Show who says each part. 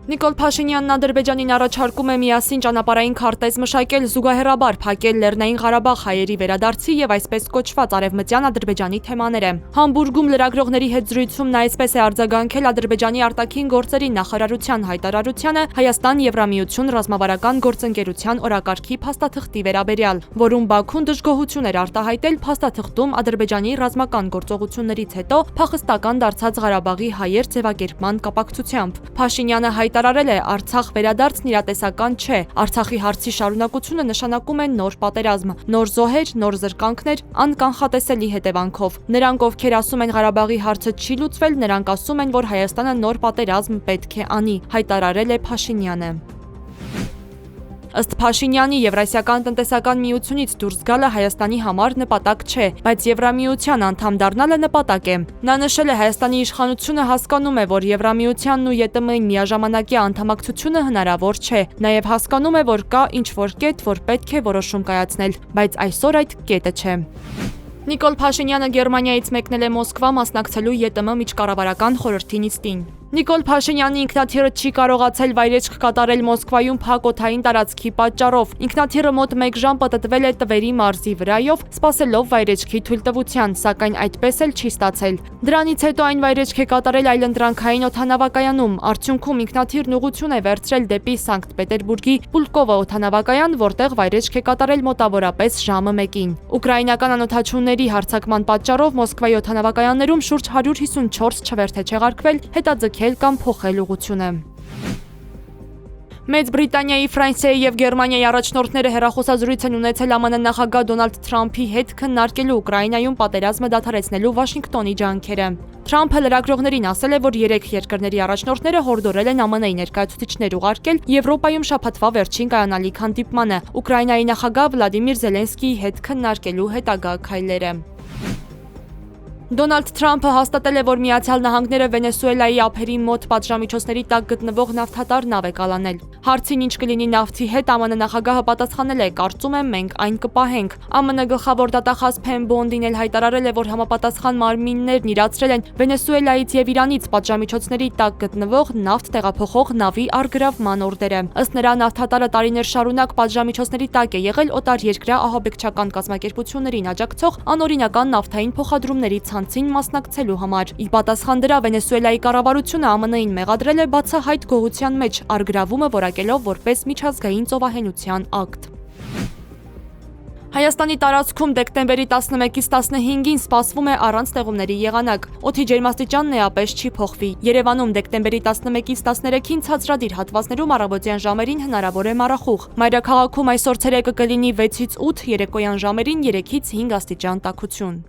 Speaker 1: Նիկոլ Փաշինյանն Ադրբեջանին առաջարկում է միասին ճանապարհային քարտեզ մշակել, զուգահեռաբար փակել Լեռնային Ղարաբաղ հայերի վերադարձի եւ այսպես կոչված արևմտյան Ադրբեջանի թեմաները։ Համբուրգում լրագրողների հետ զրույցում նա այսպես է արձագանքել Ադրբեջանի արտաքին գործերի նախարարության հայտարարությանը Հայաստան-Եվրամիություն ռազմավարական գործընկերության օրակարգի փաստաթղթի վերաբերյալ, որում Բաքուն դժգոհություն էր արտահայտել փաստաթղթում Ադրբեջանի ռազմական գործողություններից հետո փախստական դարձած Ղարաբաղի հայեր ձևակերպման կապակցությամբ։ Փաշինյանը հայտարարել է, Արցախ վերադարձն իրատեսական չէ, Արցախի հարցի շարունակությունը նշանակում է նոր պատերազմ, նոր զոհեր, նոր զրկանքներ, անկանխատեսելի հետևանքով։ Նրանք, ովքեր ասում են Ղարաբաղի հարցը չի լուծվել, նրանք ասում են, որ Հայաստանը նոր պատերազմ պետք է անի, հայտարարել է Փաշինյանը։ Ըստ Փաշինյանի Եվրասիական տնտեսական միությունից դուրս գալը Հայաստանի համար նպատակ չէ, բայց Եվրամիության անդամ դառնալը նպատակ է։ Նա նշել է, Հայաստանի իշխանությունը հասկանում է, որ Եվրամիությանն ու ԵՏՄ-ին միաժամանակյա անդամակցությունը հնարավոր չէ, նաև հասկանում է, որ կա ինչ-որ կետ, որ պետք է որոշում կայացնել, բայց այսօր այդ կետը չէ։ Նիկոլ Փաշինյանը Գերմանիայից մեկնել է Մոսկվա մասնակցելու ԵՏՄ միջկառավարական խորհրդի նիստին։ Նիկոլ Փաշինյանը ինքնաթիռը չի կարողացել վայրեջք կատարել Մոսկվայում փակ օդային տարածքի պատճառով։ Ինքնաթիռը մոտ 1 ժամ պտտվել է Տվերի մարզի վրայով, սպասելով վայրեջքի թույլտվության, սակայն այդպես էլ չի ստացել։ Դրանից հետո այն վայրեջք է կատարել այլընտրանքային օդանավակայանում։ Արդյունքում ինքնաթիռն ուղղություն է վերցրել դեպի Սանկտ Պետերբուրգի Պուլկովո օդանավակայան, որտեղ վայրեջք է կատարել մոտավորապես ժամը 1-ին։ Ուկրաինական անօդաչուների հարձակման պատճառով Մոսկվայի օդանավակայաններում շուրջ 154 չվերթ է չեղարկվել, հետաձգել կամ փոխել ուղղությունը։ Մեծ Բրիտանիայի, Ֆրանսիայի եւ Գերմանիայի առաջնորդները հեռախոսազրույց են ունեցել ԱՄՆ նախագահ Դոնալդ Թրամփի հետ քննարկելու Ուկրաինայում պատերազմը դադարեցնելու Վաշինգտոնի ջանքերը։ Թրամփը լրագրողներին ասել է, որ 3 երկրների առաջնորդները հորդորել են ԱՄՆ-ի ներկայացուցիչներ ուղարկել Եվրոպայում շաբաթվա վերջին կայանալիք հանդիպմանը Ուկրաինայի նախագահ Վլադիմիր Զելենսկիի հետ քննարկելու հետագա քայլերը։ Դոնալդ Թրամփը հաստատել է, որ Միացյալ Նահանգները Վենեսուելայի ափերի մոտ պատժամիջոցների տակ գտնվող նավթատար նավ է կալանել։ Հարցին ինչ կլինի նավթի հետ, ԱՄՆ նախագահը պատասխանել է, կարծում եմ մենք այն կպահենք։ ԱՄՆ գլխավոր դատախազ Փեմ Բոնդին էլ հայտարարել է, որ համապատասխան մարմիններն իրացրել են Վենեսուելայից եւ Իրանից պատժամիջոցների տակ գտնվող նավթ տեղափոխող նավի առգրավման օրդերը։ Ըստ նրա, նավթատարը տարիներ շարունակ պատժամիջոցների տակ է եղել օտարերկրյա ահաբեկչական կազմակերպություններին աջակցող անօրինական նավթային փոխադրումների ցանցին մասնակցելու համար։ Ի պատասխան դրա Վենեսուելայի կառավարությունը ԱՄՆ-ին մեղադրել է բացահայտ գողության մեջ առգրավումը որակելով որպես միջազգային ծովահենության ակտ։ Հայաստանի տարածքում դեկտեմբերի 11-ից 15-ին սպասվում է առանց տեղումների եղանակ։ Օդի ջերմաստիճանն էապես չի փոխվի։ Երևանում դեկտեմբերի 11-ից 13-ին ցածրադիր հատվածներում առավոտյան ժամերին հնարավոր է մառախուղ։ Մայրաքաղաքում այսօր ցերեկը կլինի 6-ից 8, երեկոյան ժամերին 3-ից 5 աստիճան տաքություն։